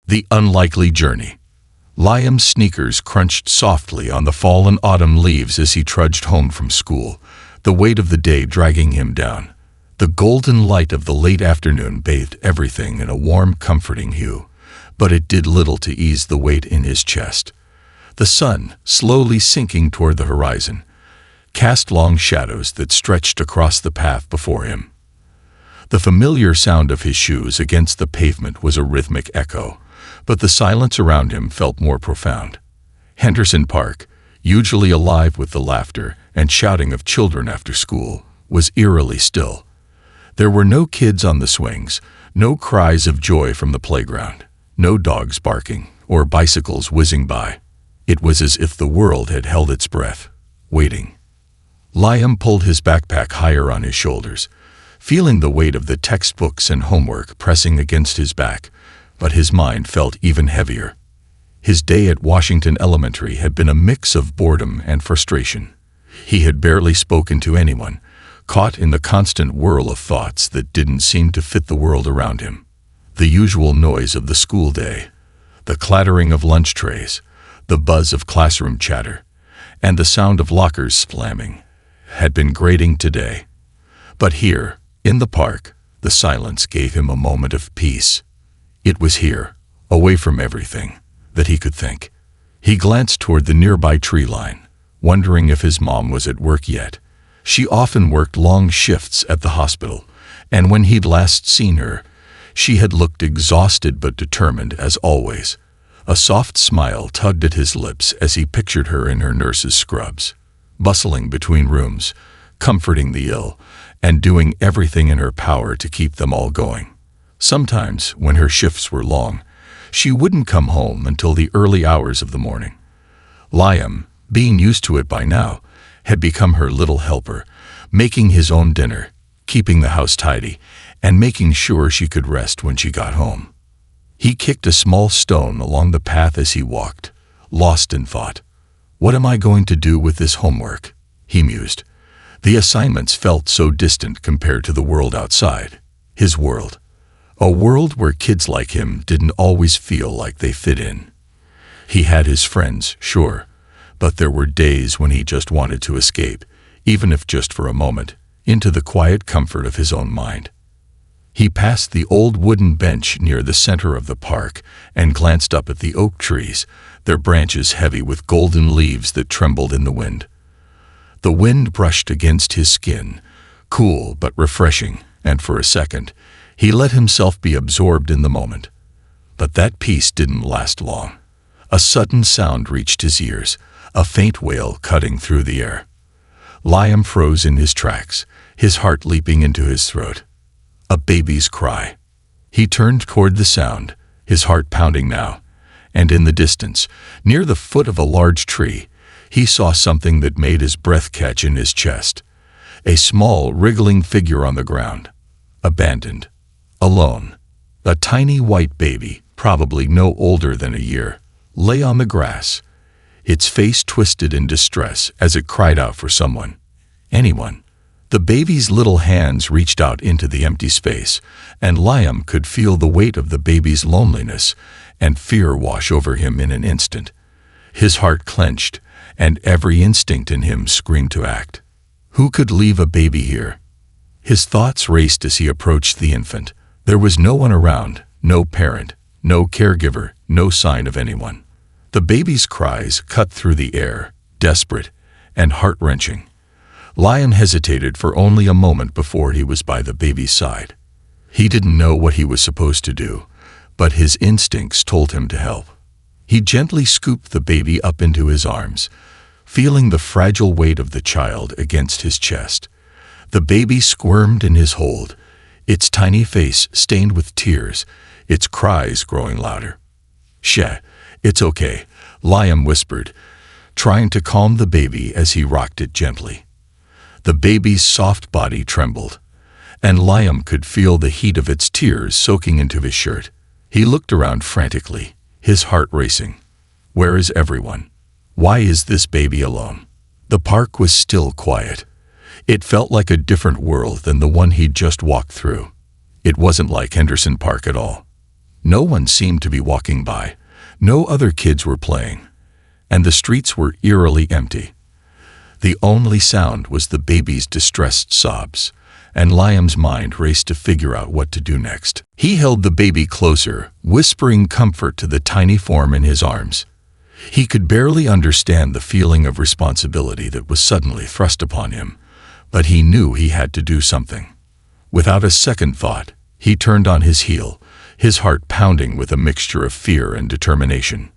The unlikely journey. Liam's sneakers crunched softly on the fallen autumn leaves as he trudged home from school, the weight of the day dragging him down. The golden light of the late afternoon bathed everything in a warm, comforting hue, but it did little to ease the weight in his chest. The sun, slowly sinking toward the horizon, cast long shadows that stretched across the path before him. The familiar sound of his shoes against the pavement was a rhythmic echo, but the silence around him felt more profound. Henderson Park, usually alive with the laughter and shouting of children after school, was eerily still. There were no kids on the swings, no cries of joy from the playground, no dogs barking or bicycles whizzing by. It was as if the world had held its breath, waiting. Liam pulled his backpack higher on his shoulders, feeling the weight of the textbooks and homework pressing against his back, but his mind felt even heavier. His day at Washington Elementary had been a mix of boredom and frustration. He had barely spoken to anyone, caught in the constant whirl of thoughts that didn't seem to fit the world around him. The usual noise of the school day, the clattering of lunch trays, the buzz of classroom chatter, and the sound of lockers slamming, had been grating today. But here, in the park, the silence gave him a moment of peace. It was here, away from everything, that he could think. He glanced toward the nearby tree line, wondering if his mom was at work yet. She often worked long shifts at the hospital, and when he'd last seen her, she had looked exhausted but determined as always. A soft smile tugged at his lips as he pictured her in her nurse's scrubs, bustling between rooms, comforting the ill, and doing everything in her power to keep them all going. Sometimes, when her shifts were long, she wouldn't come home until the early hours of the morning. Liam, being used to it by now, had become her little helper, making his own dinner, keeping the house tidy, and making sure she could rest when she got home. He kicked a small stone along the path as he walked, lost in thought. "What am I going to do with this homework?" he mused. The assignments felt so distant compared to the world outside, his world. A world where kids like him didn't always feel like they fit in. He had his friends, sure, but there were days when he just wanted to escape, even if just for a moment, into the quiet comfort of his own mind. He passed the old wooden bench near the center of the park and glanced up at the oak trees, their branches heavy with golden leaves that trembled in the wind. The wind brushed against his skin, cool but refreshing, and for a second, he let himself be absorbed in the moment. But that peace didn't last long. A sudden sound reached his ears, a faint wail cutting through the air. Liam froze in his tracks, his heart leaping into his throat. A baby's cry. He turned toward the sound, his heart pounding now, and in the distance, near the foot of a large tree, he saw something that made his breath catch in his chest. A small, wriggling figure on the ground, abandoned, alone. A tiny white baby, probably no older than a year, lay on the grass, its face twisted in distress as it cried out for someone, anyone. The baby's little hands reached out into the empty space, and Liam could feel the weight of the baby's loneliness and fear wash over him in an instant. His heart clenched, and every instinct in him screamed to act. Who could leave a baby here? His thoughts raced as he approached the infant. There was no one around, no parent, no caregiver, no sign of anyone. The baby's cries cut through the air, desperate and heart-wrenching. Liam hesitated for only a moment before he was by the baby's side. He didn't know what he was supposed to do, but his instincts told him to help. He gently scooped the baby up into his arms, feeling the fragile weight of the child against his chest. The baby squirmed in his hold, its tiny face stained with tears, its cries growing louder. "Shh, it's okay," Liam whispered, trying to calm the baby as he rocked it gently. The baby's soft body trembled, and Liam could feel the heat of its tears soaking into his shirt. He looked around frantically, his heart racing. Where is everyone? Why is this baby alone? The park was still quiet. It felt like a different world than the one he'd just walked through. It wasn't like Henderson Park at all. No one seemed to be walking by. No other kids were playing. And the streets were eerily empty. The only sound was the baby's distressed sobs, and Liam's mind raced to figure out what to do next. He held the baby closer, whispering comfort to the tiny form in his arms. He could barely understand the feeling of responsibility that was suddenly thrust upon him, but he knew he had to do something. Without a second thought, he turned on his heel, his heart pounding with a mixture of fear and determination.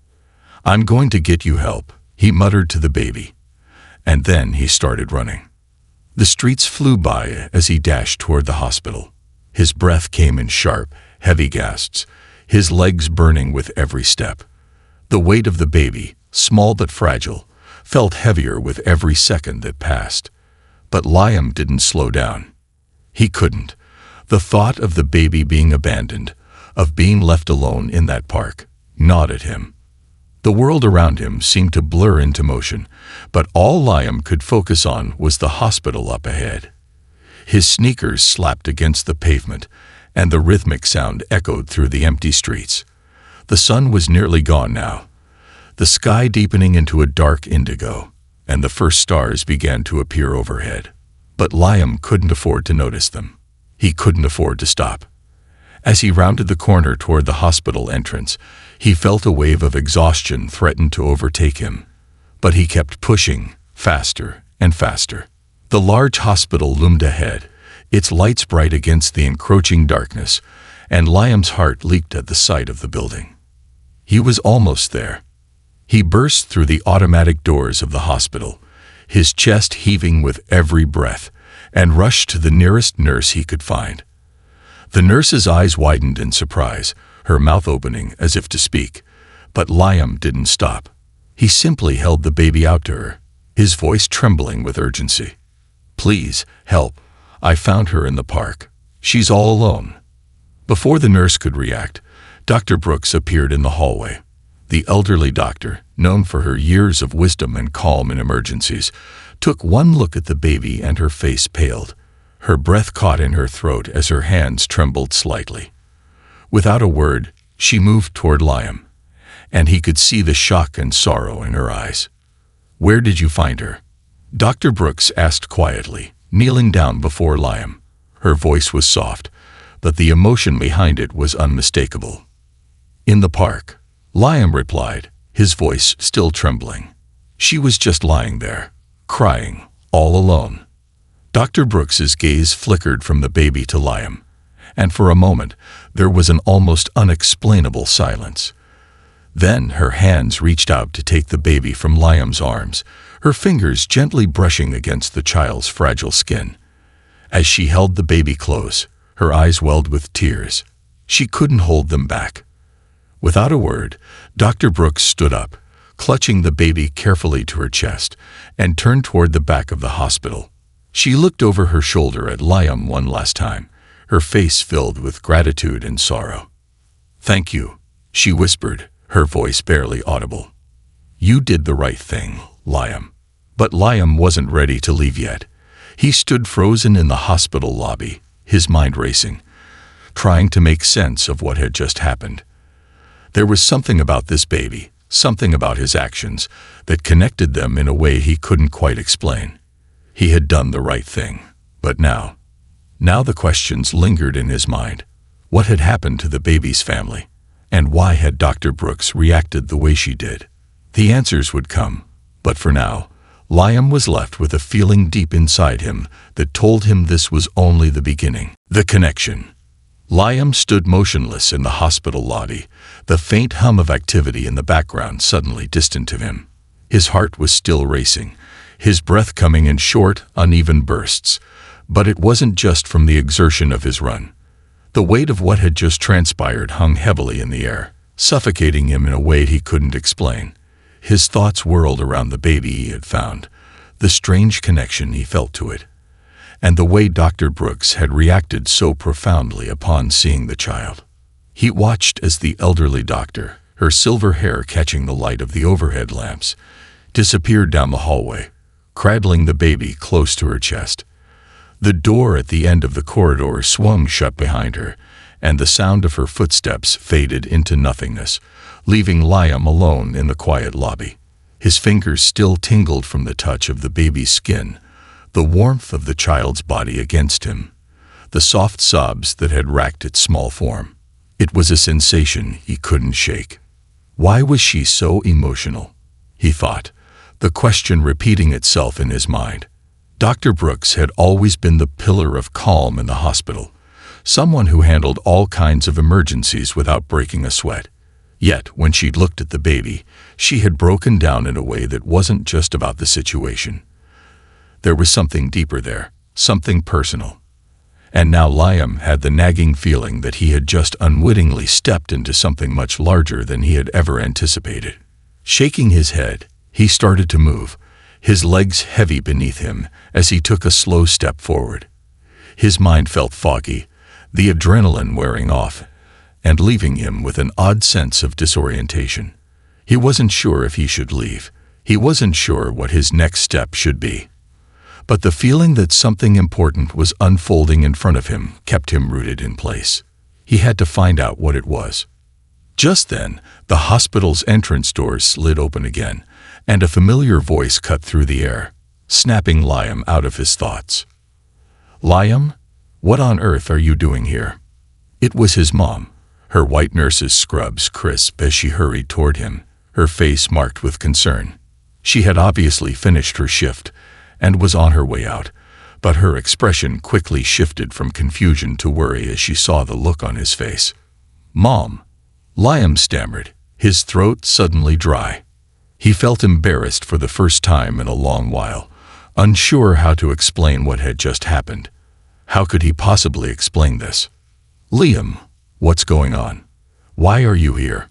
"I'm going to get you help," he muttered to the baby. And then he started running. The streets flew by as he dashed toward the hospital. His breath came in sharp, heavy gasps, his legs burning with every step. The weight of the baby, small but fragile, felt heavier with every second that passed. But Liam didn't slow down. He couldn't. The thought of the baby being abandoned, of being left alone in that park, gnawed at him. The world around him seemed to blur into motion, but all Liam could focus on was the hospital up ahead. His sneakers slapped against the pavement, and the rhythmic sound echoed through the empty streets. The sun was nearly gone now, the sky deepening into a dark indigo, and the first stars began to appear overhead. But Liam couldn't afford to notice them. He couldn't afford to stop. As he rounded the corner toward the hospital entrance, he felt a wave of exhaustion threaten to overtake him. But he kept pushing, faster and faster. The large hospital loomed ahead, its lights bright against the encroaching darkness, and Liam's heart leaped at the sight of the building. He was almost there. He burst through the automatic doors of the hospital, his chest heaving with every breath, and rushed to the nearest nurse he could find. The nurse's eyes widened in surprise, her mouth opening as if to speak, but Liam didn't stop. He simply held the baby out to her, his voice trembling with urgency. "Please, help. I found her in the park. She's all alone." Before the nurse could react, Dr. Brooks appeared in the hallway. The elderly doctor, known for her years of wisdom and calm in emergencies, took one look at the baby and her face paled. Her breath caught in her throat as her hands trembled slightly. Without a word, she moved toward Liam, and he could see the shock and sorrow in her eyes. "Where did you find her?" Dr. Brooks asked quietly, kneeling down before Liam. Her voice was soft, but the emotion behind it was unmistakable. "In the park," Liam replied, his voice still trembling. "She was just lying there, crying, all alone." Dr. Brooks's gaze flickered from the baby to Liam, and for a moment there was an almost unexplainable silence. Then her hands reached out to take the baby from Liam's arms, her fingers gently brushing against the child's fragile skin. As she held the baby close, her eyes welled with tears. She couldn't hold them back. Without a word, Dr. Brooks stood up, clutching the baby carefully to her chest, and turned toward the back of the hospital. She looked over her shoulder at Liam one last time, her face filled with gratitude and sorrow. "Thank you," she whispered, her voice barely audible. "You did the right thing, Liam." But Liam wasn't ready to leave yet. He stood frozen in the hospital lobby, his mind racing, trying to make sense of what had just happened. There was something about this baby, something about his actions, that connected them in a way he couldn't quite explain. He had done the right thing, but now the questions lingered in his mind. What had happened to the baby's family? And why had Dr. Brooks reacted the way she did? The answers would come, but for now, Liam was left with a feeling deep inside him that told him this was only the beginning. The connection. Liam stood motionless in the hospital lobby, the faint hum of activity in the background suddenly distant to him. His heart was still racing, his breath coming in short, uneven bursts. But it wasn't just from the exertion of his run. The weight of what had just transpired hung heavily in the air, suffocating him in a way he couldn't explain. His thoughts whirled around the baby he had found, the strange connection he felt to it, and the way Dr. Brooks had reacted so profoundly upon seeing the child. He watched as the elderly doctor, her silver hair catching the light of the overhead lamps, disappeared down the hallway, cradling the baby close to her chest. The door at the end of the corridor swung shut behind her, and the sound of her footsteps faded into nothingness, leaving Liam alone in the quiet lobby. His fingers still tingled from the touch of the baby's skin, the warmth of the child's body against him, the soft sobs that had racked its small form. It was a sensation he couldn't shake. Why was she so emotional? He thought, the question repeating itself in his mind. Dr. Brooks had always been the pillar of calm in the hospital, someone who handled all kinds of emergencies without breaking a sweat. Yet, when she looked at the baby, she had broken down in a way that wasn't just about the situation. There was something deeper there, something personal. And now Liam had the nagging feeling that he had just unwittingly stepped into something much larger than he had ever anticipated. Shaking his head, he started to move, his legs heavy beneath him as he took a slow step forward. His mind felt foggy, the adrenaline wearing off, and leaving him with an odd sense of disorientation. He wasn't sure if he should leave. He wasn't sure what his next step should be. But the feeling that something important was unfolding in front of him kept him rooted in place. He had to find out what it was. Just then, the hospital's entrance doors slid open again, and a familiar voice cut through the air, snapping Liam out of his thoughts. "Liam, what on earth are you doing here?" It was his mom, her white nurse's scrubs crisp as she hurried toward him, her face marked with concern. She had obviously finished her shift and was on her way out, but her expression quickly shifted from confusion to worry as she saw the look on his face. "Mom," Liam stammered, his throat suddenly dry. He felt embarrassed for the first time in a long while, unsure how to explain what had just happened. How could he possibly explain this? "Liam, what's going on? Why are you here?"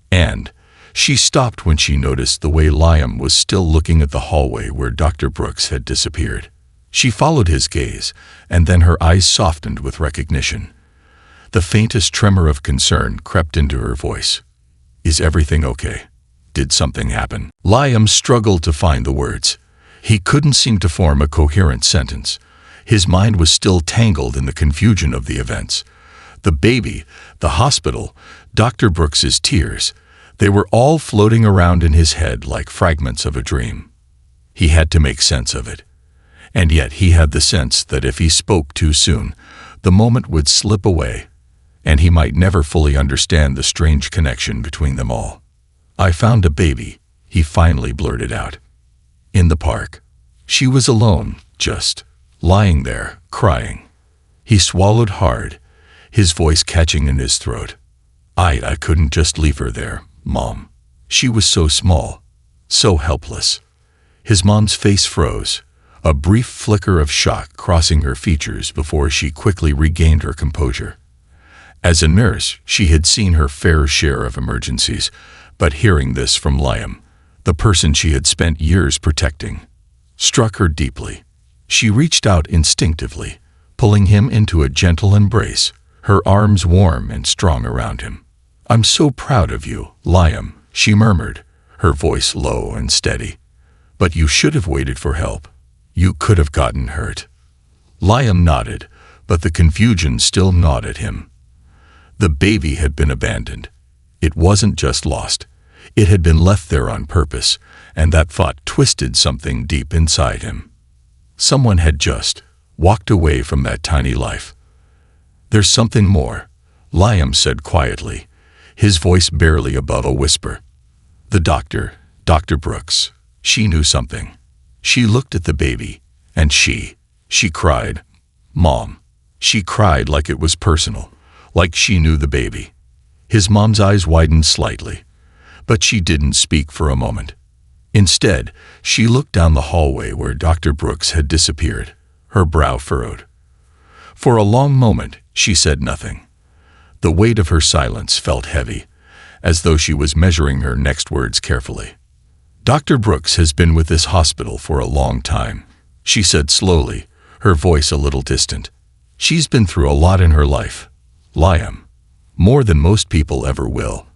And she stopped when she noticed the way Liam was still looking at the hallway where Dr. Brooks had disappeared. She followed his gaze, and then her eyes softened with recognition. The faintest tremor of concern crept into her voice. "Is everything okay? Did something happen?" Liam struggled to find the words. He couldn't seem to form a coherent sentence. His mind was still tangled in the confusion of the events. The baby, the hospital, Dr. Brooks's tears, they were all floating around in his head like fragments of a dream. He had to make sense of it. And yet he had the sense that if he spoke too soon, the moment would slip away, and he might never fully understand the strange connection between them all. "I found a baby," he finally blurted out. "In the park." She was alone, just lying there, crying. He swallowed hard, his voice catching in his throat. I couldn't just leave her there, Mom. She was so small, so helpless." His mom's face froze, a brief flicker of shock crossing her features before she quickly regained her composure. As a nurse, she had seen her fair share of emergencies, but hearing this from Liam, the person she had spent years protecting, struck her deeply. She reached out instinctively, pulling him into a gentle embrace, her arms warm and strong around him. "I'm so proud of you, Liam," she murmured, her voice low and steady. "But you should have waited for help. You could have gotten hurt." Liam nodded, but the confusion still gnawed at him. The baby had been abandoned. It wasn't just lost. It had been left there on purpose, and that thought twisted something deep inside him. Someone had just walked away from that tiny life. "There's something more," Liam said quietly, his voice barely above a whisper. "The doctor, Dr. Brooks, she knew something. She looked at the baby, and she cried. Mom. She cried like it was personal, like she knew the baby." His mom's eyes widened slightly, but she didn't speak for a moment. Instead, she looked down the hallway where Dr. Brooks had disappeared, her brow furrowed. For a long moment, she said nothing. The weight of her silence felt heavy, as though she was measuring her next words carefully. "Dr. Brooks has been with this hospital for a long time," she said slowly, her voice a little distant. "She's been through a lot in her life, Liam, more than most people ever will.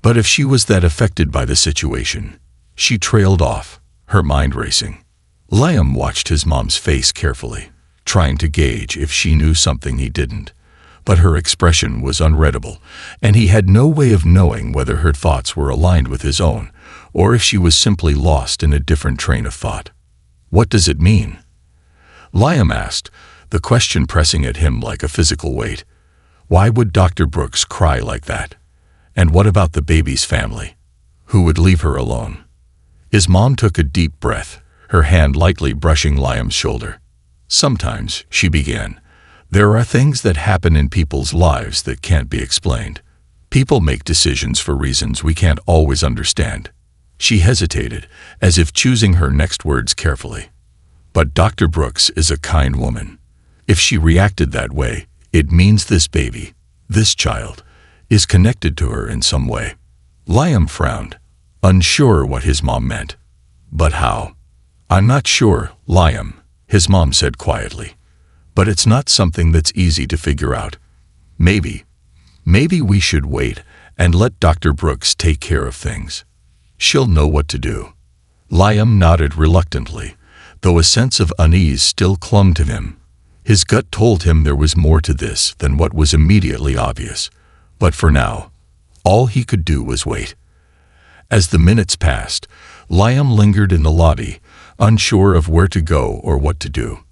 But if she was that affected by the situation," she trailed off, her mind racing. Liam watched his mom's face carefully, trying to gauge if she knew something he didn't. but her expression was unreadable, and he had no way of knowing whether her thoughts were aligned with his own, or if she was simply lost in a different train of thought. "What does it mean?" Liam asked, the question pressing at him like a physical weight. Why would Dr. Brooks cry like that? And what about the baby's family? Who would leave her alone? His mom took a deep breath, her hand lightly brushing Liam's shoulder. "Sometimes," she began, "there are things that happen in people's lives that can't be explained. People make decisions for reasons we can't always understand." She hesitated, as if choosing her next words carefully. "But Dr. Brooks is a kind woman. If she reacted that way, it means this baby, this child, is connected to her in some way." Liam frowned, unsure what his mom meant. "But how?" "I'm not sure, Liam," his mom said quietly. "But it's not something that's easy to figure out. Maybe we should wait and let Dr. Brooks take care of things. She'll know what to do." Liam nodded reluctantly, though a sense of unease still clung to him. His gut told him there was more to this than what was immediately obvious. But for now, all he could do was wait. As the minutes passed, Liam lingered in the lobby, unsure of where to go or what to do.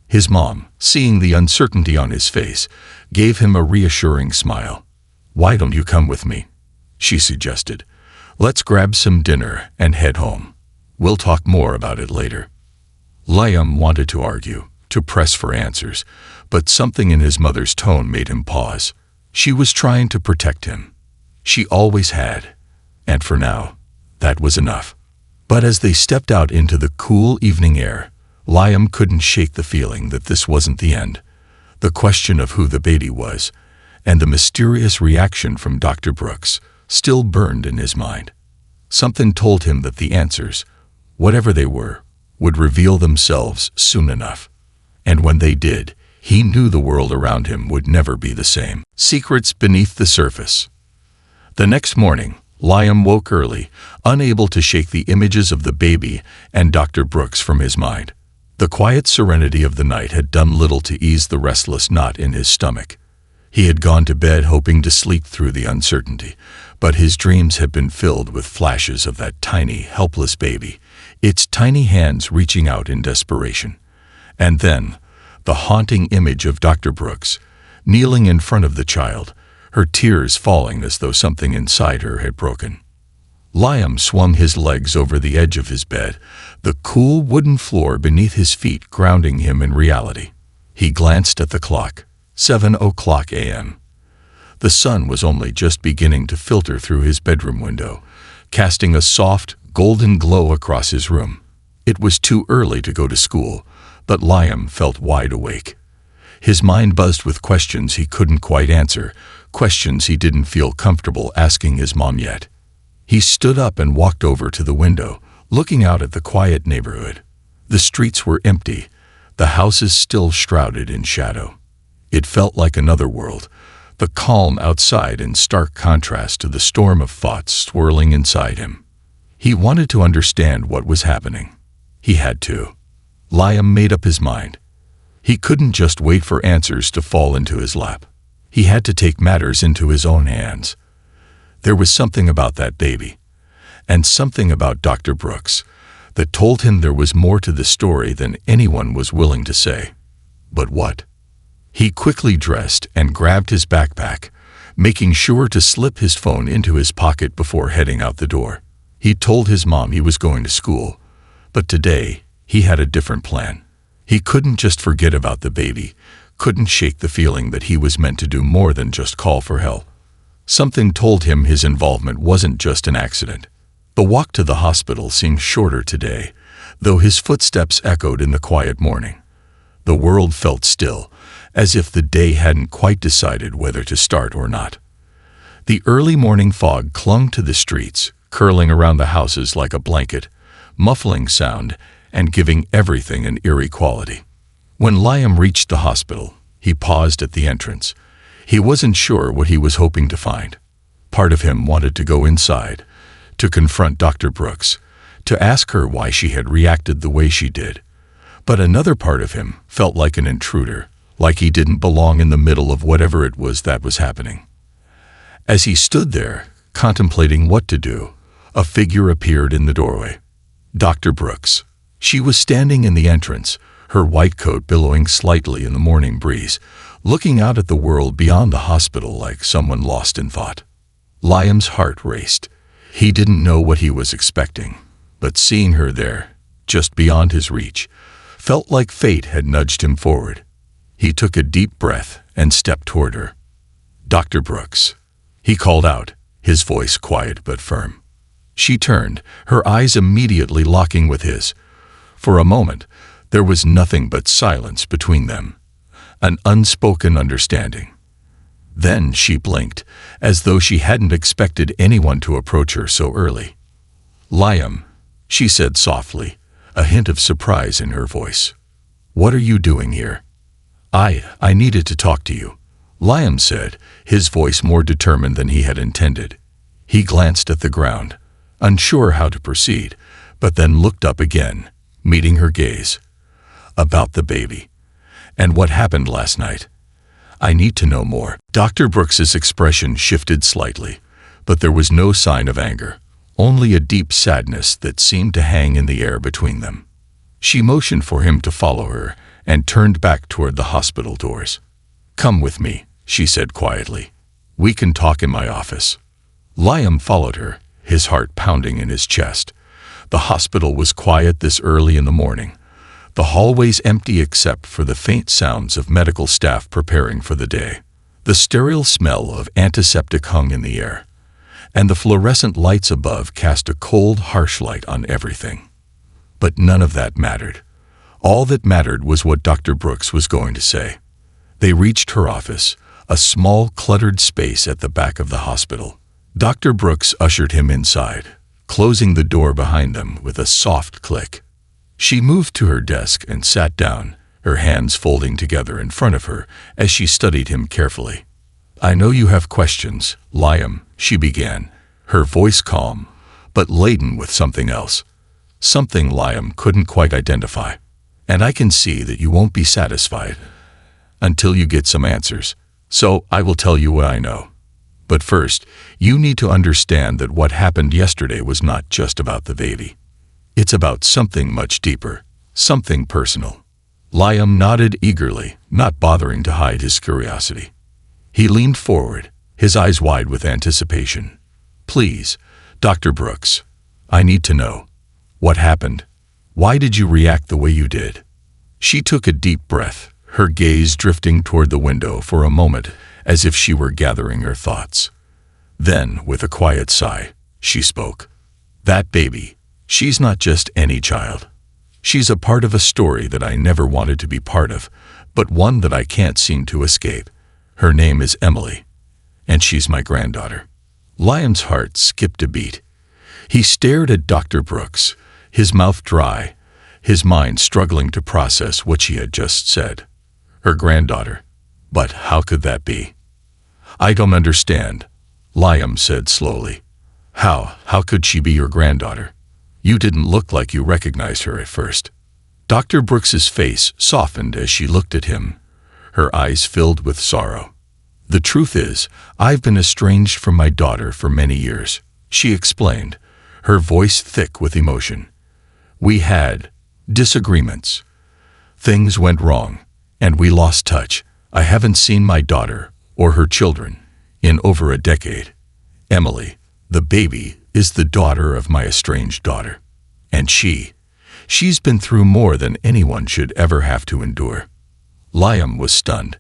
His mom, seeing the uncertainty on his face, gave him a reassuring smile. "Why don't you come with me?" she suggested. "Let's grab some dinner and head home. We'll talk more about it later." Liam wanted to argue, to press for answers, but something in his mother's tone made him pause. She was trying to protect him. She always had, and for now, that was enough. But as they stepped out into the cool evening air, Liam couldn't shake the feeling that this wasn't the end. The question of who the baby was, and the mysterious reaction from Dr. Brooks, still burned in his mind. Something told him that the answers, whatever they were, would reveal themselves soon enough. And when they did, he knew the world around him would never be the same. Secrets beneath the surface. The next morning, Liam woke early, unable to shake the images of the baby and Dr. Brooks from his mind. The quiet serenity of the night had done little to ease the restless knot in his stomach. He had gone to bed hoping to sleep through the uncertainty, but his dreams had been filled with flashes of that tiny, helpless baby, its tiny hands reaching out in desperation. And then, the haunting image of Dr. Brooks, kneeling in front of the child, her tears falling as though something inside her had broken. Liam swung his legs over the edge of his bed, the cool wooden floor beneath his feet grounding him in reality. He glanced at the clock, 7:00 a.m. The sun was only just beginning to filter through his bedroom window, casting a soft, golden glow across his room. It was too early to go to school, but Liam felt wide awake. His mind buzzed with questions he couldn't quite answer, questions he didn't feel comfortable asking his mom yet. He stood up and walked over to the window, looking out at the quiet neighborhood. The streets were empty, the houses still shrouded in shadow. It felt like another world, the calm outside in stark contrast to the storm of thoughts swirling inside him. He wanted to understand what was happening. He had to. Liam made up his mind. He couldn't just wait for answers to fall into his lap. He had to take matters into his own hands. There was something about that baby, and something about Dr. Brooks, that told him there was more to the story than anyone was willing to say. But what? He quickly dressed and grabbed his backpack, making sure to slip his phone into his pocket before heading out the door. He told his mom he was going to school, but today he had a different plan. He couldn't just forget about the baby, couldn't shake the feeling that he was meant to do more than just call for help. Something told him his involvement wasn't just an accident. The walk to the hospital seemed shorter today, though his footsteps echoed in the quiet morning. The world felt still, as if the day hadn't quite decided whether to start or not. The early morning fog clung to the streets, curling around the houses like a blanket, muffling sound and giving everything an eerie quality. When Liam reached the hospital, he paused at the entrance. He wasn't sure what he was hoping to find. Part of him wanted to go inside, to confront Dr. Brooks, to ask her why she had reacted the way she did. But another part of him felt like an intruder, like he didn't belong in the middle of whatever it was that was happening. As he stood there, contemplating what to do, a figure appeared in the doorway. Dr. Brooks. She was standing in the entrance, her white coat billowing slightly in the morning breeze, looking out at the world beyond the hospital like someone lost in thought. Liam's heart raced. He didn't know what he was expecting, but seeing her there, just beyond his reach, felt like fate had nudged him forward. He took a deep breath and stepped toward her. "Dr. Brooks," he called out, his voice quiet but firm. She turned, her eyes immediately locking with his. For a moment, there was nothing but silence between them, an unspoken understanding. Then she blinked, as though she hadn't expected anyone to approach her so early. "Liam," she said softly, a hint of surprise in her voice. "What are you doing here?" I needed to talk to you," Liam said, his voice more determined than he had intended. He glanced at the ground, unsure how to proceed, but then looked up again, meeting her gaze. "About the baby. And what happened last night. I need to know more." Dr. Brooks's expression shifted slightly, but there was no sign of anger, only a deep sadness that seemed to hang in the air between them. She motioned for him to follow her and turned back toward the hospital doors. "Come with me," she said quietly. "We can talk in my office." Liam followed her, his heart pounding in his chest. The hospital was quiet this early in the morning, the hallways empty except for the faint sounds of medical staff preparing for the day. The sterile smell of antiseptic hung in the air, and the fluorescent lights above cast a cold, harsh light on everything. But none of that mattered. All that mattered was what Dr. Brooks was going to say. They reached her office, a small, cluttered space at the back of the hospital. Dr. Brooks ushered him inside, closing the door behind them with a soft click. She moved to her desk and sat down, her hands folding together in front of her as she studied him carefully. "I know you have questions, Liam," she began, her voice calm, but laden with something else. Something Liam couldn't quite identify. "And I can see that you won't be satisfied until you get some answers, so I will tell you what I know. But first, you need to understand that what happened yesterday was not just about the baby. It's about something much deeper, something personal." Liam nodded eagerly, not bothering to hide his curiosity. He leaned forward, his eyes wide with anticipation. "Please, Dr. Brooks, I need to know. What happened? Why did you react the way you did?" She took a deep breath, her gaze drifting toward the window for a moment as if she were gathering her thoughts. Then, with a quiet sigh, she spoke. "That baby, she's not just any child. She's a part of a story that I never wanted to be part of, but one that I can't seem to escape. Her name is Emily, and she's my granddaughter." Liam's heart skipped a beat. He stared at Dr. Brooks, his mouth dry, his mind struggling to process what she had just said. Her granddaughter. But how could that be? "I don't understand," Liam said slowly. How could she be your granddaughter? You didn't look like you recognized her at first." Dr. Brooks's face softened as she looked at him, her eyes filled with sorrow. "The truth is, I've been estranged from my daughter for many years," she explained, her voice thick with emotion. "We had disagreements. Things went wrong, and we lost touch. I haven't seen my daughter, or her children, in over a decade. Emily, the baby, is the daughter of my estranged daughter. And she's been through more than anyone should ever have to endure." Liam was stunned.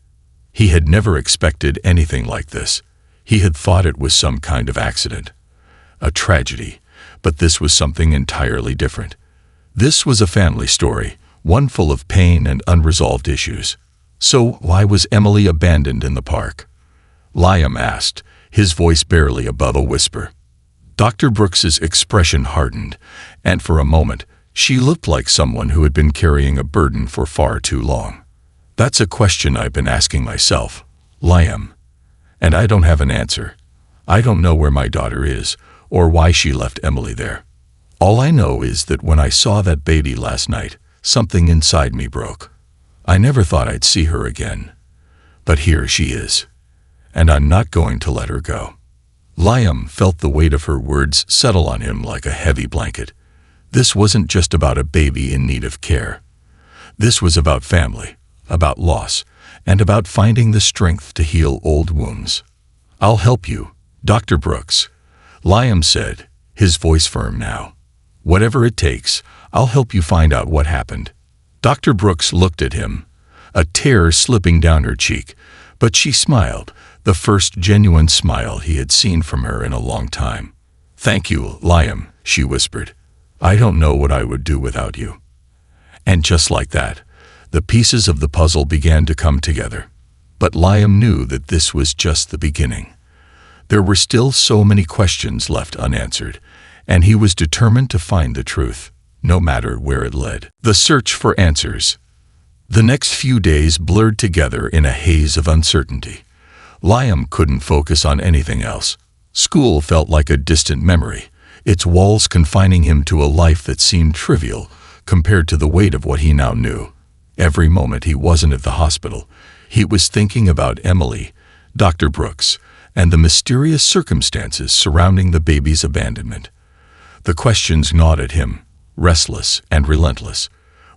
He had never expected anything like this. He had thought it was some kind of accident, a tragedy, but this was something entirely different. This was a family story, one full of pain and unresolved issues. "So why was Emily abandoned in the park?" Liam asked, his voice barely above a whisper. Dr. Brooks's expression hardened, and for a moment, she looked like someone who had been carrying a burden for far too long. "That's a question I've been asking myself, Liam, and I don't have an answer. I don't know where my daughter is, or why she left Emily there. All I know is that when I saw that baby last night, something inside me broke. I never thought I'd see her again. But here she is. And I'm not going to let her go." Liam felt the weight of her words settle on him like a heavy blanket. This wasn't just about a baby in need of care. This was about family, about loss, and about finding the strength to heal old wounds. "I'll help you, Dr. Brooks," Liam said, his voice firm now. "Whatever it takes, I'll help you find out what happened." Dr. Brooks looked at him, a tear slipping down her cheek, but she smiled, the first genuine smile he had seen from her in a long time. "Thank you, Liam," she whispered. "I don't know what I would do without you." And just like that, the pieces of the puzzle began to come together. But Liam knew that this was just the beginning. There were still so many questions left unanswered, and he was determined to find the truth, no matter where it led. The search for answers. The next few days blurred together in a haze of uncertainty. Liam couldn't focus on anything else. School felt like a distant memory, its walls confining him to a life that seemed trivial compared to the weight of what he now knew. Every moment he wasn't at the hospital, he was thinking about Emily, Dr. Brooks, and the mysterious circumstances surrounding the baby's abandonment. The questions gnawed at him, restless and relentless.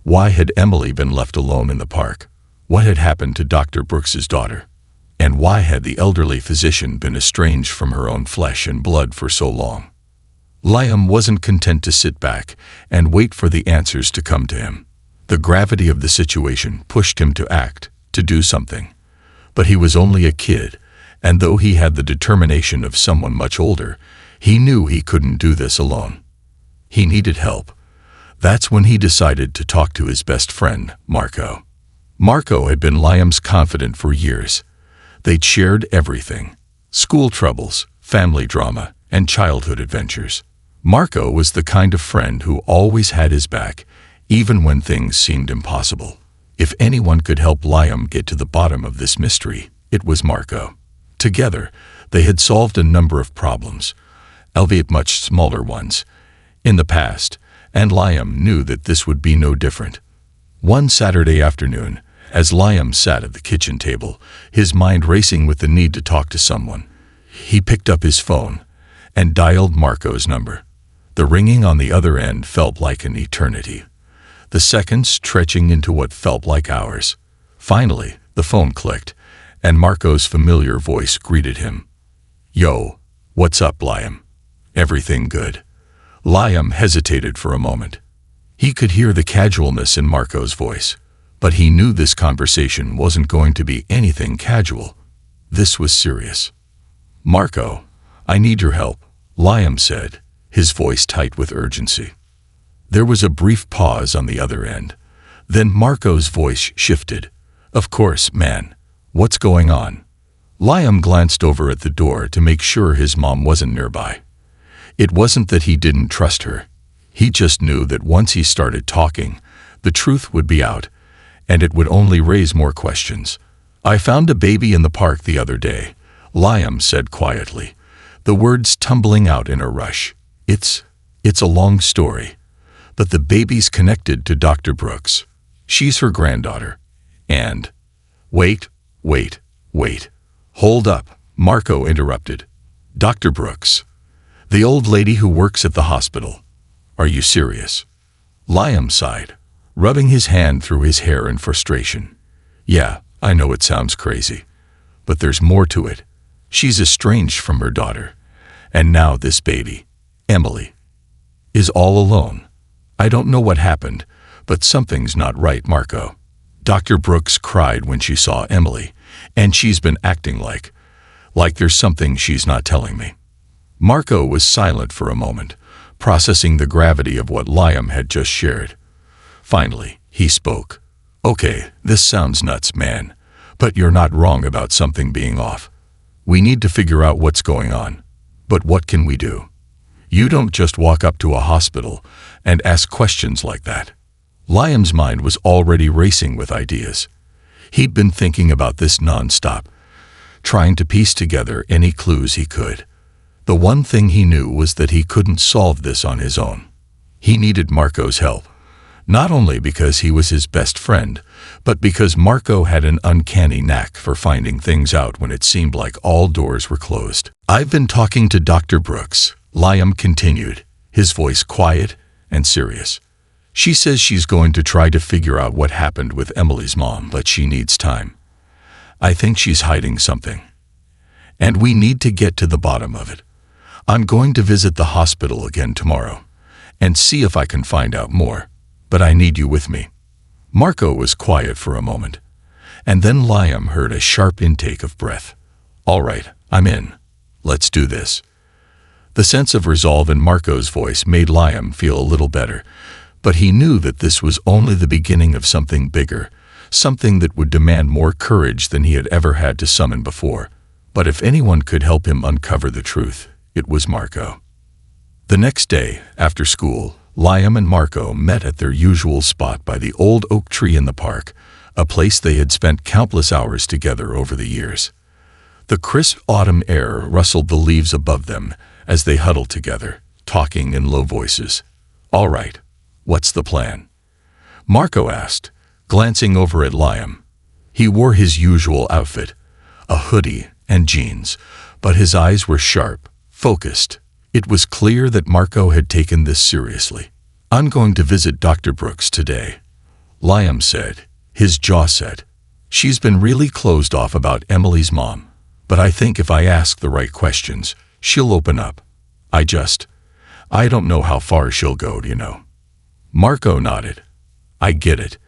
Why had Emily been left alone in the park? What had happened to Dr. Brooks's daughter? And why had the elderly physician been estranged from her own flesh and blood for so long? Liam wasn't content to sit back and wait for the answers to come to him. The gravity of the situation pushed him to act, to do something. But he was only a kid, and though he had the determination of someone much older, he knew he couldn't do this alone. He needed help. That's when he decided to talk to his best friend, Marco. Marco had been Liam's confidant for years. They'd shared everything: school troubles, family drama, and childhood adventures. Marco was the kind of friend who always had his back, even when things seemed impossible. If anyone could help Liam get to the bottom of this mystery, it was Marco. Together, they had solved a number of problems, albeit much smaller ones, in the past, and Liam knew that this would be no different. One Saturday afternoon, as Liam sat at the kitchen table, his mind racing with the need to talk to someone, he picked up his phone and dialed Marco's number. The ringing on the other end felt like an eternity, the seconds stretching into what felt like hours. Finally, the phone clicked, and Marco's familiar voice greeted him. "Yo, what's up, Liam? Everything good?" Liam hesitated for a moment. He could hear the casualness in Marco's voice, but he knew this conversation wasn't going to be anything casual. This was serious. "Marco, I need your help," Liam said, his voice tight with urgency. There was a brief pause on the other end. Then Marco's voice shifted. "Of course, man. What's going on?" Liam glanced over at the door to make sure his mom wasn't nearby. It wasn't that he didn't trust her. He just knew that once he started talking, the truth would be out, and it would only raise more questions. "I found a baby in the park the other day," Liam said quietly, the words tumbling out in a rush. It's a long story, but the baby's connected to Dr. Brooks. She's her granddaughter. And—" Wait. Hold up," Marco interrupted. "Dr. Brooks? The old lady who works at the hospital? Are you serious?" Liam sighed, rubbing his hand through his hair in frustration. "Yeah, I know it sounds crazy, but there's more to it. She's estranged from her daughter, and now this baby, Emily, is all alone. I don't know what happened, but something's not right, Marco. Dr. Brooks cried when she saw Emily, and she's been acting like there's something she's not telling me." Marco was silent for a moment, processing the gravity of what Liam had just shared. Finally, he spoke. "Okay, this sounds nuts, man, but you're not wrong about something being off. We need to figure out what's going on. But what can we do? You don't just walk up to a hospital and ask questions like that." Liam's mind was already racing with ideas. He'd been thinking about this nonstop, trying to piece together any clues he could. The one thing he knew was that he couldn't solve this on his own. He needed Marco's help, Not only because he was his best friend, but because Marco had an uncanny knack for finding things out when it seemed like all doors were closed. "I've been talking to Dr. Brooks," Liam continued, his voice quiet and serious. "She says she's going to try to figure out what happened with Emily's mom, but she needs time. I think she's hiding something. And we need to get to the bottom of it. I'm going to visit the hospital again tomorrow and see if I can find out more, but I need you with me." Marco was quiet for a moment, and then Liam heard a sharp intake of breath. "All right, I'm in. Let's do this." The sense of resolve in Marco's voice made Liam feel a little better, but he knew that this was only the beginning of something bigger, something that would demand more courage than he had ever had to summon before. But if anyone could help him uncover the truth, it was Marco. The next day, after school, Liam and Marco met at their usual spot by the old oak tree in the park, a place they had spent countless hours together over the years. The crisp autumn air rustled the leaves above them as they huddled together, talking in low voices. "All right, what's the plan?" Marco asked, glancing over at Liam. He wore his usual outfit, a hoodie and jeans, but his eyes were sharp, focused. It was clear that Marco had taken this seriously. "I'm going to visit Dr. Brooks today," Liam said, his jaw set. "She's been really closed off about Emily's mom, but I think if I ask the right questions, she'll open up. I don't know how far she'll go, you know." Marco nodded. "I get it.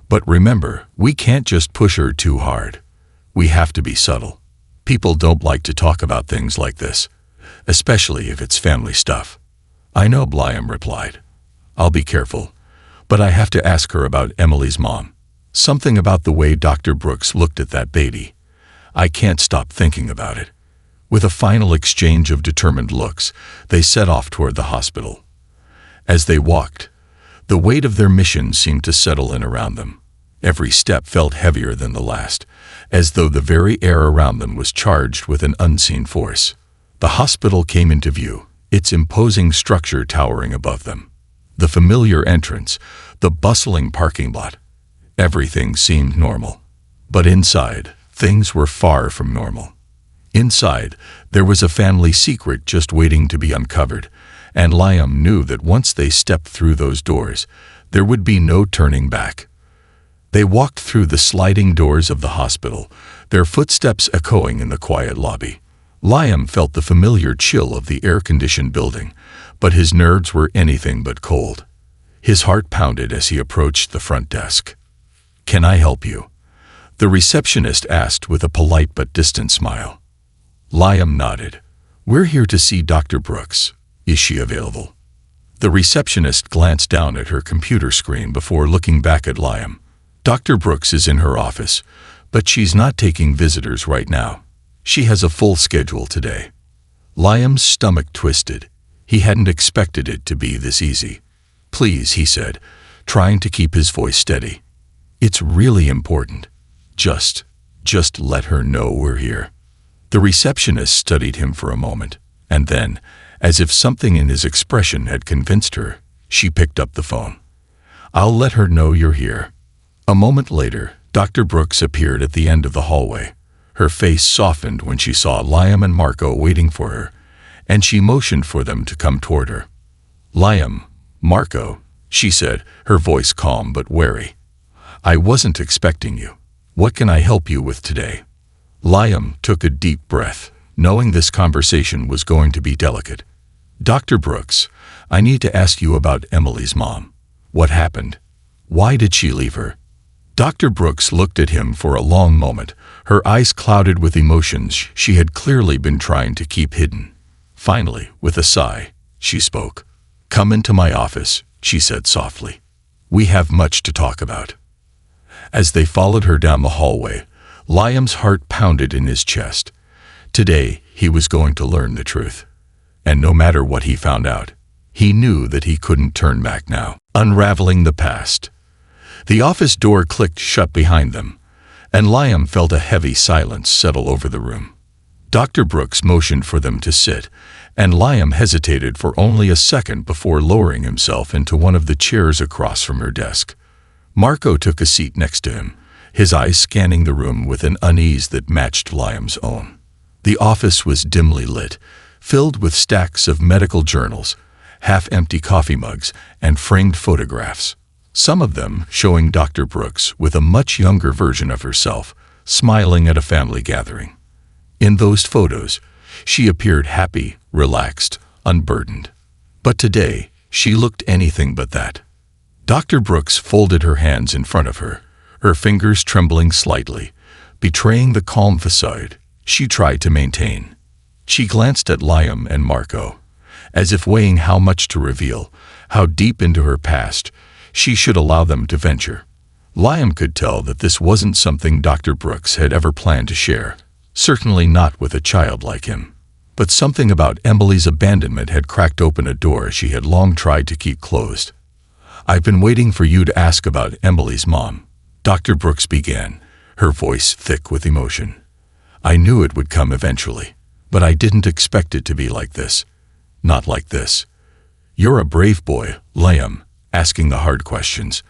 But remember, we can't just push her too hard. We have to be subtle. People don't like to talk about things like this, especially if it's family stuff." "I know," Liam replied. "I'll be careful. But I have to ask her about Emily's mom. Something about the way Dr. Brooks looked at that baby. I can't stop thinking about it." With a final exchange of determined looks, they set off toward the hospital. As they walked, the weight of their mission seemed to settle in around them. Every step felt heavier than the last, as though the very air around them was charged with an unseen force. The hospital came into view, its imposing structure towering above them. The familiar entrance, the bustling parking lot. Everything seemed normal. But inside, things were far from normal. Inside, there was a family secret just waiting to be uncovered, and Liam knew that once they stepped through those doors, there would be no turning back. They walked through the sliding doors of the hospital, their footsteps echoing in the quiet lobby. Liam felt the familiar chill of the air-conditioned building, but his nerves were anything but cold. His heart pounded as he approached the front desk. "Can I help you?" the receptionist asked with a polite but distant smile. Liam nodded. "We're here to see Dr. Brooks. Is she available?" The receptionist glanced down at her computer screen before looking back at Liam. "Dr. Brooks is in her office, but she's not taking visitors right now. She has a full schedule today." Liam's stomach twisted. He hadn't expected it to be this easy. "Please," he said, trying to keep his voice steady. "It's really important. Just let her know we're here." The receptionist studied him for a moment, and then, as if something in his expression had convinced her, she picked up the phone. "I'll let her know you're here." A moment later, Dr. Brooks appeared at the end of the hallway. Her face softened when she saw Liam and Marco waiting for her, and she motioned for them to come toward her. "Liam, Marco," she said, her voice calm but wary. "I wasn't expecting you. What can I help you with today?" Liam took a deep breath, knowing this conversation was going to be delicate. "Dr. Brooks, I need to ask you about Emily's mom. What happened? Why did she leave her?" Dr. Brooks looked at him for a long moment, her eyes clouded with emotions she had clearly been trying to keep hidden. Finally, with a sigh, she spoke. "Come into my office," she said softly. "We have much to talk about." As they followed her down the hallway, Liam's heart pounded in his chest. Today, he was going to learn the truth. And no matter what he found out, he knew that he couldn't turn back now. Unraveling the past. The office door clicked shut behind them, and Liam felt a heavy silence settle over the room. Dr. Brooks motioned for them to sit, and Liam hesitated for only a second before lowering himself into one of the chairs across from her desk. Marco took a seat next to him, his eyes scanning the room with an unease that matched Liam's own. The office was dimly lit, filled with stacks of medical journals, half-empty coffee mugs, and framed photographs, some of them showing Dr. Brooks with a much younger version of herself, smiling at a family gathering. In those photos, she appeared happy, relaxed, unburdened. But today, she looked anything but that. Dr. Brooks folded her hands in front of her, her fingers trembling slightly, betraying the calm facade she tried to maintain. She glanced at Liam and Marco, as if weighing how much to reveal, how deep into her past she should allow them to venture. Liam could tell that this wasn't something Dr. Brooks had ever planned to share, certainly not with a child like him. But something about Emily's abandonment had cracked open a door she had long tried to keep closed. "I've been waiting for you to ask about Emily's mom," Dr. Brooks began, her voice thick with emotion. "I knew it would come eventually, but I didn't expect it to be like this. Not like this. You're a brave boy, Liam, asking the hard questions,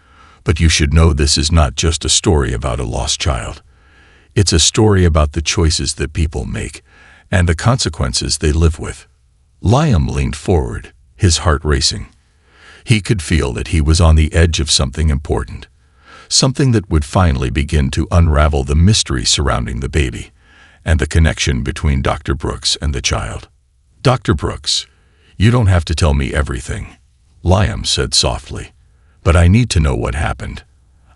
but you should know this is not just a story about a lost child. It's a story about the choices that people make and the consequences they live with." Liam leaned forward, his heart racing. He could feel that he was on the edge of something important, something that would finally begin to unravel the mystery surrounding the baby and the connection between Dr. Brooks and the child. "Dr. Brooks, you don't have to tell me everything," Liam said softly, "but I need to know what happened.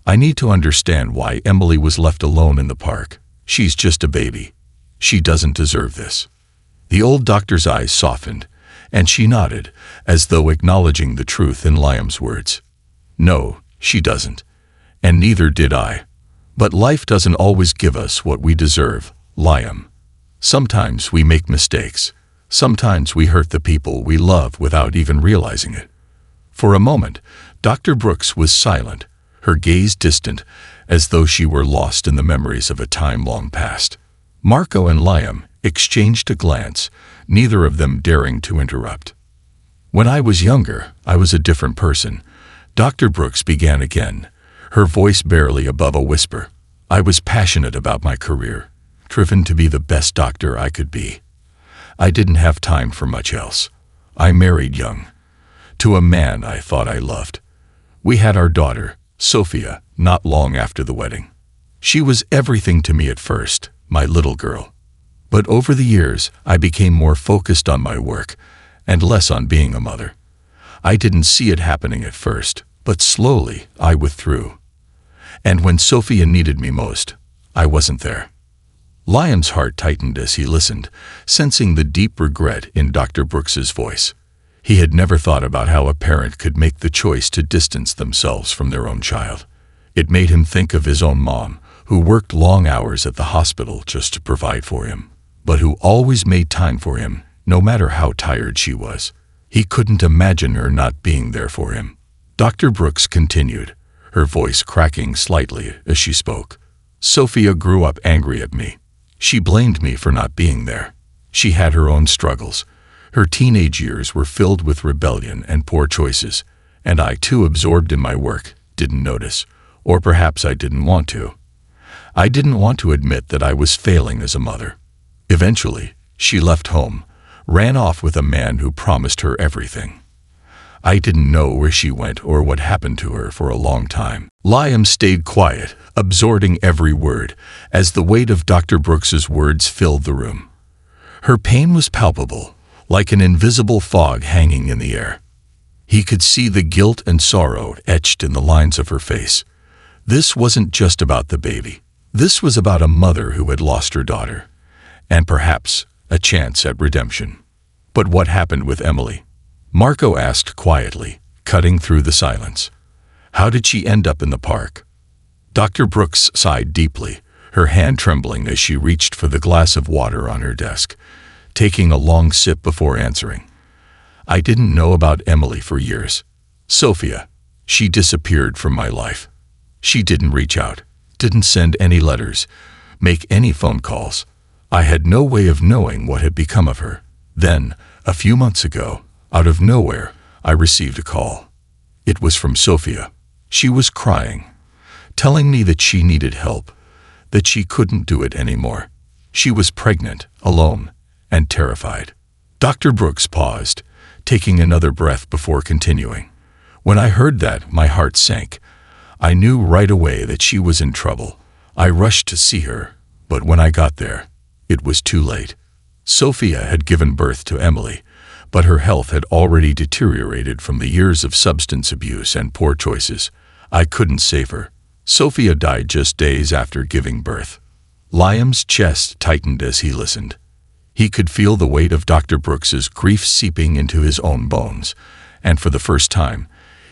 I need to understand why Emily was left alone in the park. She's just a baby. She doesn't deserve this." The old doctor's eyes softened, and she nodded, as though acknowledging the truth in Liam's words. "No, she doesn't. And neither did I. But life doesn't always give us what we deserve, Liam. Sometimes we make mistakes. Sometimes we hurt the people we love without even realizing it." For a moment, Dr. Brooks was silent, her gaze distant, as though she were lost in the memories of a time long past. Marco and Liam exchanged a glance, neither of them daring to interrupt. "When I was younger, I was a different person," Dr. Brooks began again, her voice barely above a whisper. "I was passionate about my career, driven to be the best doctor I could be. I didn't have time for much else. I married young, to a man I thought I loved. We had our daughter, Sophia, not long after the wedding. She was everything to me at first, my little girl. But over the years, I became more focused on my work and less on being a mother. I didn't see it happening at first, but slowly I withdrew. And when Sophia needed me most, I wasn't there." Liam's heart tightened as he listened, sensing the deep regret in Dr. Brooks's voice. He had never thought about how a parent could make the choice to distance themselves from their own child. It made him think of his own mom, who worked long hours at the hospital just to provide for him, but who always made time for him, no matter how tired she was. He couldn't imagine her not being there for him. Dr. Brooks continued, her voice cracking slightly as she spoke. "Sophia grew up angry at me. She blamed me for not being there. She had her own struggles. Her teenage years were filled with rebellion and poor choices, and I, too absorbed in my work, didn't notice, or perhaps I didn't want to. I didn't want to admit that I was failing as a mother. Eventually, she left home, ran off with a man who promised her everything. I didn't know where she went or what happened to her for a long time." Liam stayed quiet, absorbing every word, as the weight of Dr. Brooks's words filled the room. Her pain was palpable, like an invisible fog hanging in the air. He could see the guilt and sorrow etched in the lines of her face. This wasn't just about the baby. This was about a mother who had lost her daughter, and perhaps a chance at redemption. "But what happened with Emily?" Marco asked quietly, cutting through the silence. "How did she end up in the park?" Dr. Brooks sighed deeply, her hand trembling as she reached for the glass of water on her desk, taking a long sip before answering. "I didn't know about Emily for years. Sophia, she disappeared from my life. She didn't reach out, didn't send any letters, make any phone calls. I had no way of knowing what had become of her. Then, A few months ago, out of nowhere, I received a call. It was from Sophia. She was crying, telling me that she needed help, that she couldn't do it anymore. She was pregnant, alone, and terrified. Dr. Brooks paused, taking another breath before continuing. When I heard that, my heart sank. I knew right away that she was in trouble. I rushed to see her, but when I got there, it was too late. Sophia had given birth to Emily, but her health had already deteriorated from the years of substance abuse and poor choices. I couldn't save her. Sophia died just days after giving birth. Liam's chest tightened as he listened. He could feel the weight of Dr. Brooks's grief seeping into his own bones, and for the first time,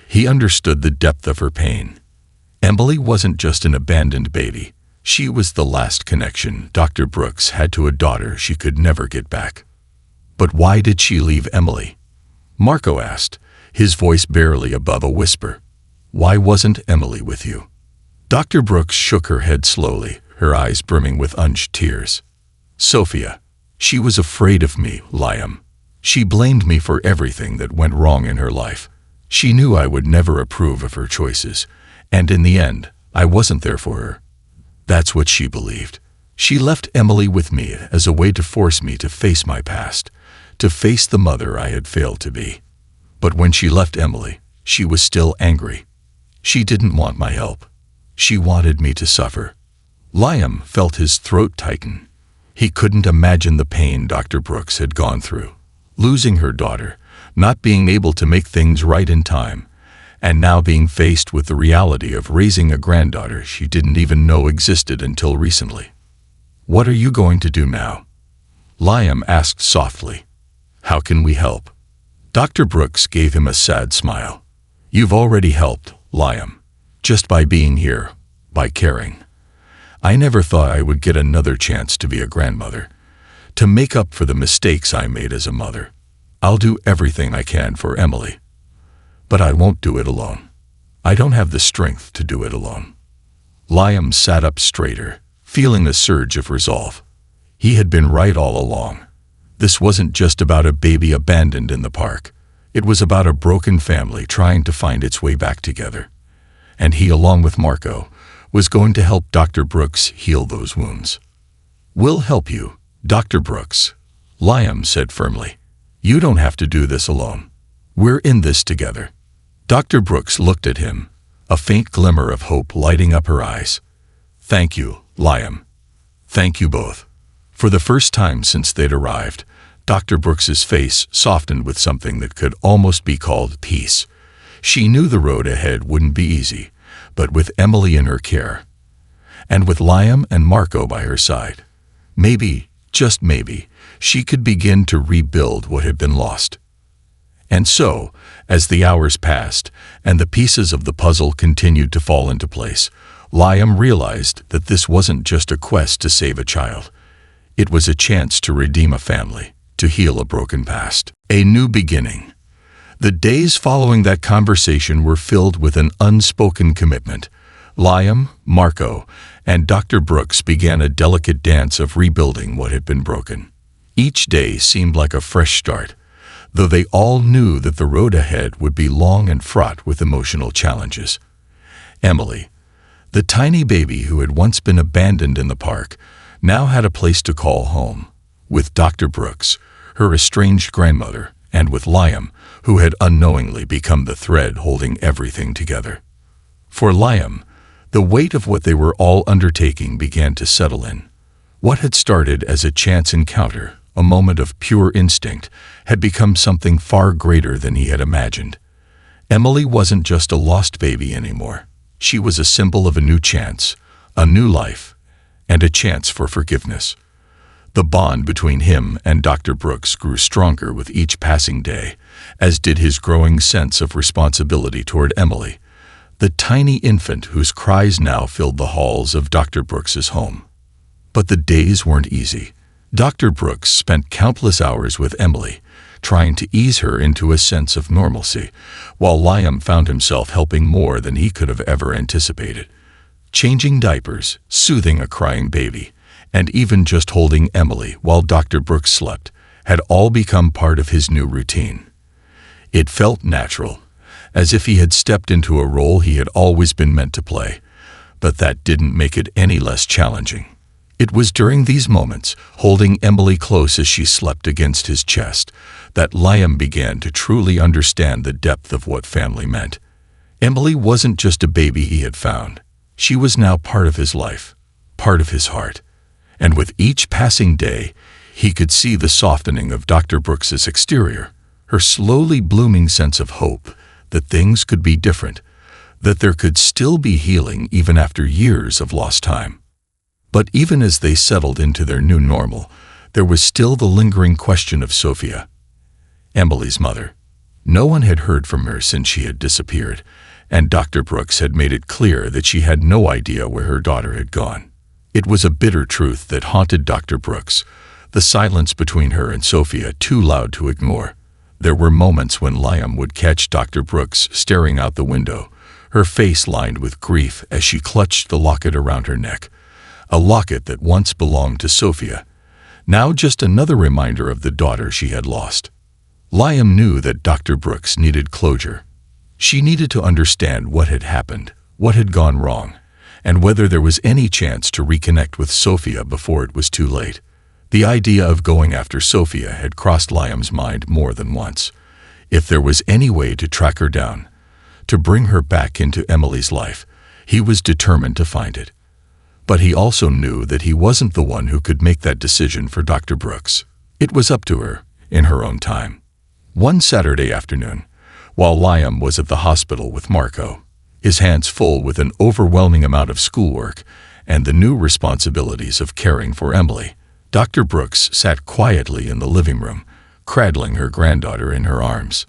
he understood the depth of her pain. Emily wasn't just an abandoned baby. She was the last connection Dr. Brooks had to a daughter she could never get back. But why did she leave Emily? Marco asked, his voice barely above a whisper. Why wasn't Emily with you? Dr. Brooks shook her head slowly, her eyes brimming with unshed tears. Sophia. She was afraid of me, Liam. She blamed me for everything that went wrong in her life. She knew I would never approve of her choices, and in the end, I wasn't there for her. That's what she believed. She left Emily with me as a way to force me to face my past, to face the mother I had failed to be. But when she left Emily, she was still angry. She didn't want my help. She wanted me to suffer. Liam felt his throat tighten. He couldn't imagine the pain Dr. Brooks had gone through. Losing her daughter, not being able to make things right in time, and now being faced with the reality of raising a granddaughter she didn't even know existed until recently. What are you going to do now? Liam asked softly. How can we help? Dr. Brooks gave him a sad smile. You've already helped, Liam, just by being here, by caring. I never thought I would get another chance to be a grandmother, to make up for the mistakes I made as a mother. I'll do everything I can for Emily. But I won't do it alone. I don't have the strength to do it alone. Liam sat up straighter, feeling a surge of resolve. He had been right all along. This wasn't just about a baby abandoned in the park. It was about a broken family trying to find its way back together. And he, along with Marco, was going to help Dr. Brooks heal those wounds. We'll help you, Dr. Brooks, Liam said firmly. You don't have to do this alone. We're in this together. Dr. Brooks looked at him, a faint glimmer of hope lighting up her eyes. Thank you, Liam. Thank you both. For the first time since they'd arrived, Dr. Brooks's face softened with something that could almost be called peace. She knew the road ahead wouldn't be easy, but with Emily in her care, and with Liam and Marco by her side, maybe, just maybe, she could begin to rebuild what had been lost. And so, as the hours passed and the pieces of the puzzle continued to fall into place, Liam realized that this wasn't just a quest to save a child. It was a chance to redeem a family, to heal a broken past, a new beginning. The days following that conversation were filled with an unspoken commitment. Liam, Marco, and Dr. Brooks began a delicate dance of rebuilding what had been broken. Each day seemed like a fresh start, though they all knew that the road ahead would be long and fraught with emotional challenges. Emily, the tiny baby who had once been abandoned in the park, now had a place to call home, with Dr. Brooks, her estranged grandmother, and with Liam, who had unknowingly become the thread holding everything together. For Liam, the weight of what they were all undertaking began to settle in. What had started as a chance encounter, a moment of pure instinct, had become something far greater than he had imagined. Emily wasn't just a lost baby anymore. She was a symbol of a new chance, a new life, and a chance for forgiveness. The bond between him and Dr. Brooks grew stronger with each passing day, as did his growing sense of responsibility toward Emily, the tiny infant whose cries now filled the halls of Dr. Brooks's home. But the days weren't easy. Dr. Brooks spent countless hours with Emily, trying to ease her into a sense of normalcy, while Liam found himself helping more than he could have ever anticipated. Changing diapers, soothing a crying baby, and even just holding Emily while Dr. Brooks slept had all become part of his new routine. It felt natural, as if he had stepped into a role he had always been meant to play, but that didn't make it any less challenging. It was during these moments, holding Emily close as she slept against his chest, that Liam began to truly understand the depth of what family meant. Emily wasn't just a baby he had found. She was now part of his life, part of his heart. And with each passing day, he could see the softening of Dr. Brooks's exterior, her slowly blooming sense of hope that things could be different, that there could still be healing even after years of lost time. But even as they settled into their new normal, there was still the lingering question of Sophia, Emily's mother. No one had heard from her since she had disappeared, and Dr. Brooks had made it clear that she had no idea where her daughter had gone. It was a bitter truth that haunted Dr. Brooks, the silence between her and Sophia too loud to ignore. There were moments when Liam would catch Dr. Brooks staring out the window, her face lined with grief as she clutched the locket around her neck, a locket that once belonged to Sophia, now just another reminder of the daughter she had lost. Liam knew that Dr. Brooks needed closure. She needed to understand what had happened, what had gone wrong, and whether there was any chance to reconnect with Sophia before it was too late. The idea of going after Sophia had crossed Liam's mind more than once. If there was any way to track her down, to bring her back into Emily's life, he was determined to find it. But he also knew that he wasn't the one who could make that decision for Dr. Brooks. It was up to her, in her own time. One Saturday afternoon, while Liam was at the hospital with Marco, his hands full with an overwhelming amount of schoolwork and the new responsibilities of caring for Emily, Dr. Brooks sat quietly in the living room, cradling her granddaughter in her arms.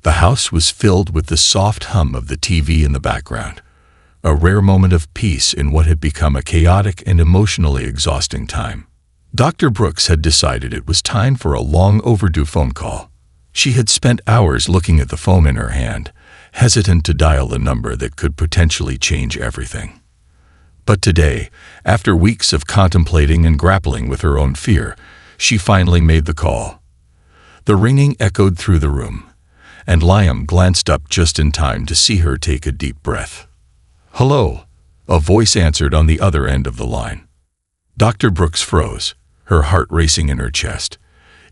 The house was filled with the soft hum of the TV in the background, a rare moment of peace in what had become a chaotic and emotionally exhausting time. Dr. Brooks had decided it was time for a long overdue phone call. She had spent hours looking at the phone in her hand, hesitant to dial the number that could potentially change everything. But today, after weeks of contemplating and grappling with her own fear, she finally made the call. The ringing echoed through the room, and Liam glanced up just in time to see her take a deep breath. "Hello," a voice answered on the other end of the line. Dr. Brooks froze, her heart racing in her chest.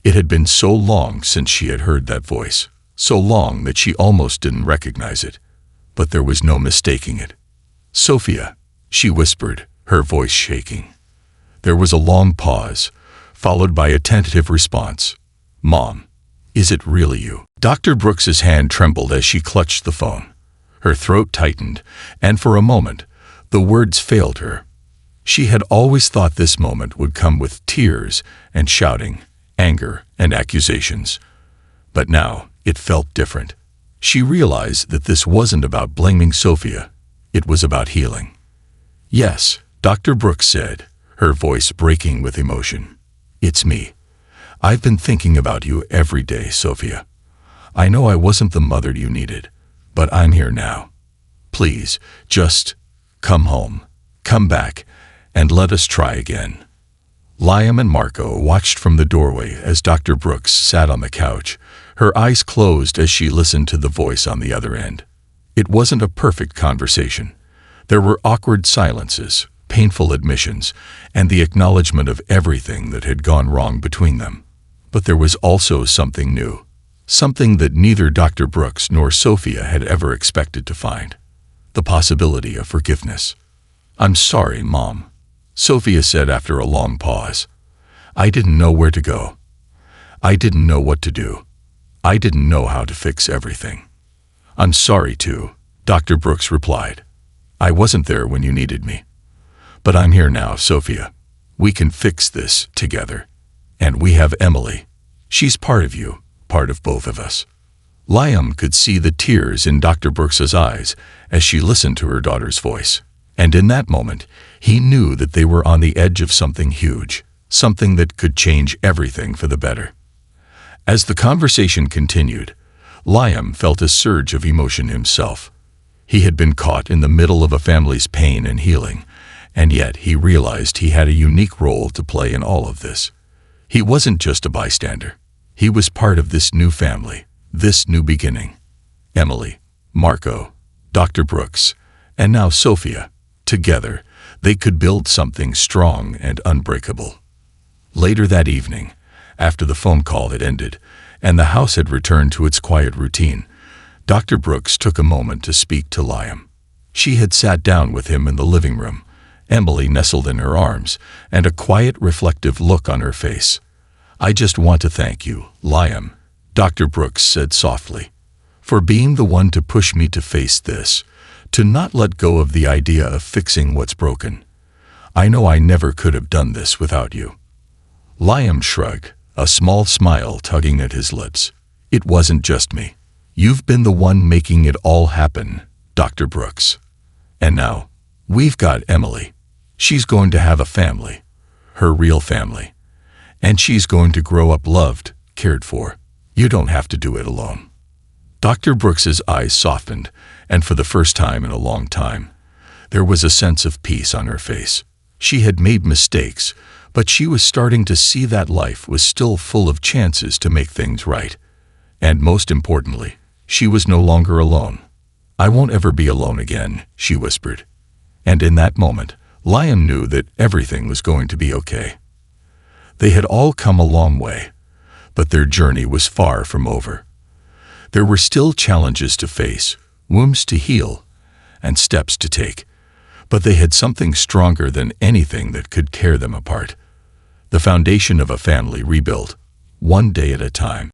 It had been so long since she had heard that voice, so long that she almost didn't recognize it. But there was no mistaking it. "Sophia," she whispered, her voice shaking. There was a long pause, followed by a tentative response. "Mom, is it really you?" Dr. Brooks's hand trembled as she clutched the phone. Her throat tightened, and for a moment, the words failed her. She had always thought this moment would come with tears and shouting, anger and accusations. But now, it felt different. She realized that this wasn't about blaming Sophia. It was about healing. "Yes," Dr. Brooks said, her voice breaking with emotion. "It's me. I've been thinking about you every day, Sophia. I know I wasn't the mother you needed, but I'm here now. Please, just come home, come back, and let us try again." Liam and Marco watched from the doorway as Dr. Brooks sat on the couch, her eyes closed as she listened to the voice on the other end. It wasn't a perfect conversation. There were awkward silences, painful admissions, and the acknowledgement of everything that had gone wrong between them. But there was also something new, something that neither Dr. Brooks nor Sophia had ever expected to find: the possibility of forgiveness. "I'm sorry, Mom," Sophia said after a long pause. "I didn't know where to go. I didn't know what to do. I didn't know how to fix everything." "I'm sorry too," Dr. Brooks replied. "I wasn't there when you needed me. But I'm here now, Sophia. We can fix this together. And we have Emily. She's part of you, part of both of us." Liam could see the tears in Dr. Brooks's eyes as she listened to her daughter's voice. And in that moment, he knew that they were on the edge of something huge, something that could change everything for the better. As the conversation continued, Liam felt a surge of emotion himself. He had been caught in the middle of a family's pain and healing, and yet he realized he had a unique role to play in all of this. He wasn't just a bystander. He was part of this new family, this new beginning. Emily, Marco, Dr. Brooks, and now Sophia. Together, they could build something strong and unbreakable. Later that evening, after the phone call had ended and the house had returned to its quiet routine, Dr. Brooks took a moment to speak to Liam. She had sat down with him in the living room, Emily nestled in her arms, and a quiet, reflective look on her face. "I just want to thank you, Liam," Dr. Brooks said softly, "for being the one to push me to face this, to not let go of the idea of fixing what's broken. I know I never could have done this without you." Liam shrugged, a small smile tugging at his lips. "It wasn't just me. You've been the one making it all happen, Dr. Brooks. And now, we've got Emily. She's going to have a family, her real family. And she's going to grow up loved, cared for. You don't have to do it alone." Dr. Brooks's eyes softened, and for the first time in a long time, there was a sense of peace on her face. She had made mistakes, but she was starting to see that life was still full of chances to make things right. And most importantly, she was no longer alone. "I won't ever be alone again," she whispered. And in that moment, Liam knew that everything was going to be okay. They had all come a long way, but their journey was far from over. There were still challenges to face, wounds to heal, and steps to take, but they had something stronger than anything that could tear them apart. The foundation of a family rebuilt, one day at a time.